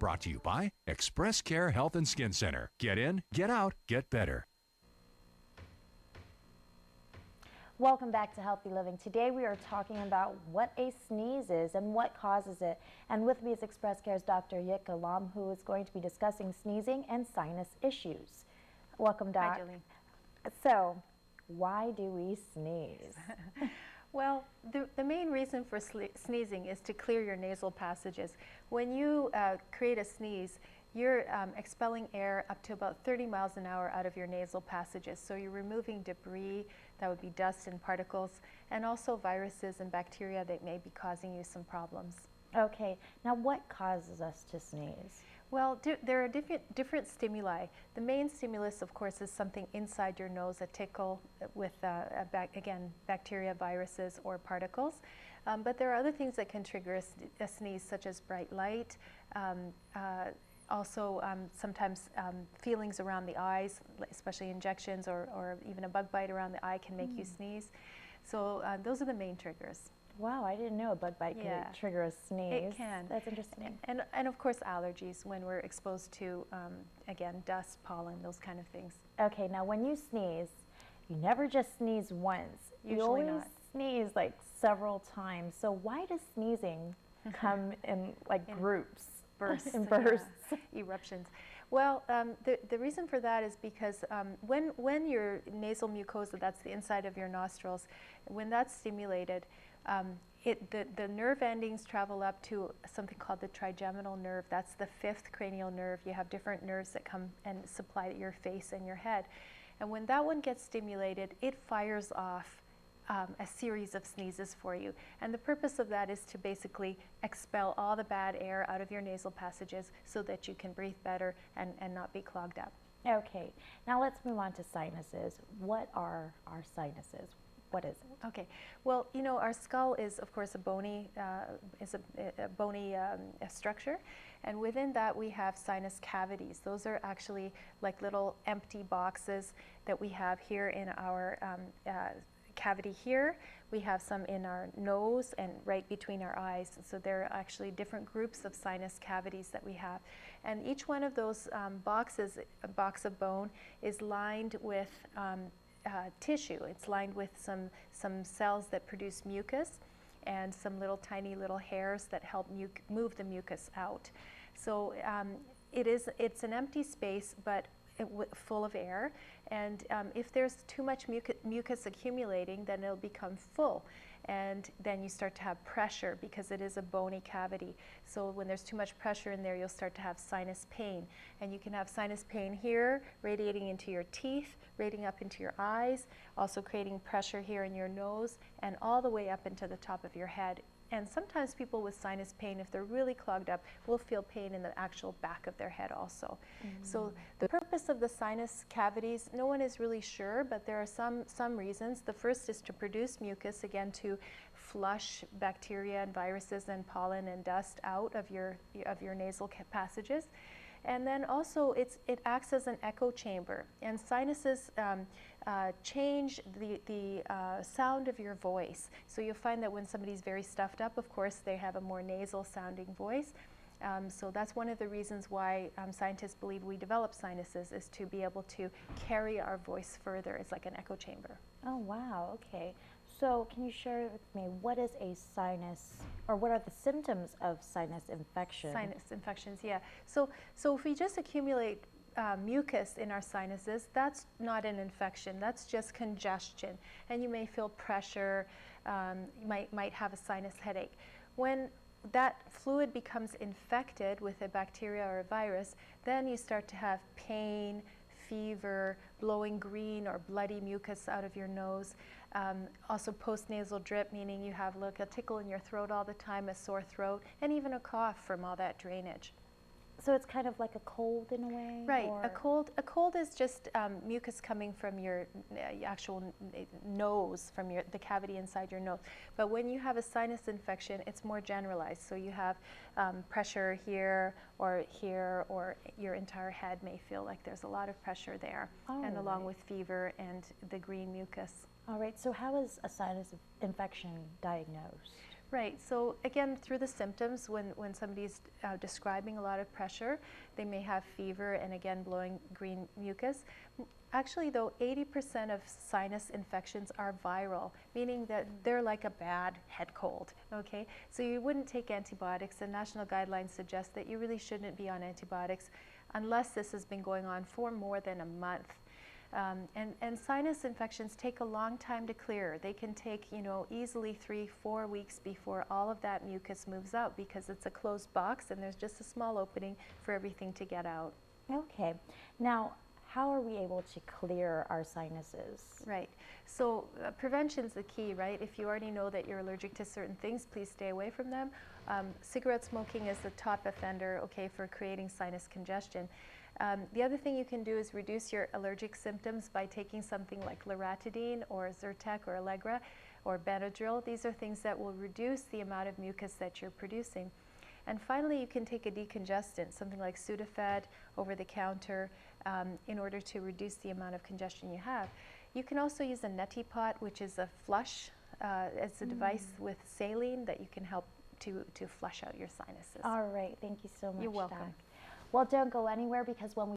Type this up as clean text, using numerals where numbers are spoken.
Brought to you by ExpressCare Health and Skin Center. Get in, get out, get better. Welcome back to Healthy Living. Today we are talking about what a sneeze is and what causes it. And with me is ExpressCare's Dr. Jitka Lom, who is going to be discussing sneezing and sinus issues. Welcome, Doc. Hi, Julie. So, why do we sneeze? Well, the main reason for sneezing is to clear your nasal passages. When you create a sneeze, you're expelling air up to about 30 miles an hour out of your nasal passages. So you're removing debris, that would be dust and particles, and also viruses and bacteria that may be causing you some problems. Okay, now what causes us to sneeze? Well, there are different stimuli. The main stimulus, of course, is something inside your nose, a tickle with, again, bacteria, viruses, or particles. But there are other things that can trigger a sneeze, such as bright light, also sometimes feelings around the eyes, especially injections or even a bug bite around the eye can make you sneeze. So those are the main triggers. Wow, I didn't know a bug bite could trigger a sneeze. It can. That's interesting. And of course allergies when we're exposed to, again, dust, pollen, those kind of things. Okay, now when you sneeze, you never just sneeze once. Usually you always not. Sneeze like several times. So why does sneezing come in like groups? Bursts. In bursts. Eruptions. Well, the reason for that is because when your nasal mucosa, that's the inside of your nostrils, when that's stimulated, the nerve endings travel up to something called the trigeminal nerve. That's the fifth cranial nerve. You have different nerves that come and supply your face and your head. And when that one gets stimulated, it fires off a series of sneezes for you. And the purpose of that is to basically expel all the bad air out of your nasal passages so that you can breathe better and not be clogged up. Okay, now let's move on to sinuses. What are our sinuses? What is it? Okay, well, you know, our skull is, of course, a bony structure, and within that we have sinus cavities. Those are actually like little empty boxes that we have here in our cavity here. We have some in our nose and right between our eyes. So there are actually different groups of sinus cavities that we have. And each one of those boxes, a box of bone, is lined with tissue. It's lined with some cells that produce mucus and some tiny little hairs that help move the mucus out. So it's an empty space, but full of air, and if there's too much mucus accumulating, then it'll become full, and then you start to have pressure because it is a bony cavity. So when there's too much pressure in there, you'll start to have sinus pain, and you can have sinus pain here, radiating into your teeth, radiating up into your eyes, also creating pressure here in your nose, and all the way up into the top of your head. And sometimes people with sinus pain, if they're really clogged up, will feel pain in the actual back of their head also. So the purpose of the sinus cavities, no one is really sure, but there are some reasons. The first is to produce mucus, again, to flush bacteria and viruses and pollen and dust out of your nasal passages. And then also it acts as an echo chamber, and sinuses change the sound of your voice. So you'll find that when somebody's very stuffed up, of course, they have a more nasal sounding voice. So that's one of the reasons why scientists believe we develop sinuses, is to be able to carry our voice further. It's like an echo chamber. Oh, wow, okay. So can you share with me, what is a sinus, or what are the symptoms of sinus infection? Sinus infections, yeah. So if we just accumulate mucus in our sinuses, that's not an infection, that's just congestion. And you may feel pressure, you might have a sinus headache. When that fluid becomes infected with a bacteria or a virus, then you start to have pain, fever, blowing green or bloody mucus out of your nose. Also postnasal drip, meaning you have a tickle in your throat all the time, a sore throat, and even a cough from all that drainage. So it's kind of like a cold in a way? Right. Or? A cold is just mucus coming from your actual nose, from the cavity inside your nose. But when you have a sinus infection, it's more generalized. So you have pressure here, or your entire head may feel like there's a lot of pressure there, and along with fever and the green mucus. All right. So how is a sinus infection diagnosed? Right. So again, through the symptoms, when somebody's describing a lot of pressure, they may have fever and again blowing green mucus. Actually, though, 80% of sinus infections are viral, meaning that they're like a bad head cold. Okay, so you wouldn't take antibiotics. The national guidelines suggest that you really shouldn't be on antibiotics unless this has been going on for more than a month. And sinus infections take a long time to clear. They can take, easily 3-4 weeks before all of that mucus moves out because it's a closed box and there's just a small opening for everything to get out. Okay. Now, how are we able to clear our sinuses? Right. So prevention's the key, right? If you already know that you're allergic to certain things, please stay away from them. Cigarette smoking is the top offender, okay, for creating sinus congestion. The other thing you can do is reduce your allergic symptoms by taking something like loratadine or Zyrtec or Allegra or Benadryl. These are things that will reduce the amount of mucus that you're producing. And finally, you can take a decongestant, something like Sudafed over the counter, in order to reduce the amount of congestion you have. You can also use a neti pot, which is a flush. It's a device with saline that you can help to flush out your sinuses. All right. Thank you so much, You're welcome. Doc. Well, don't go anywhere because when we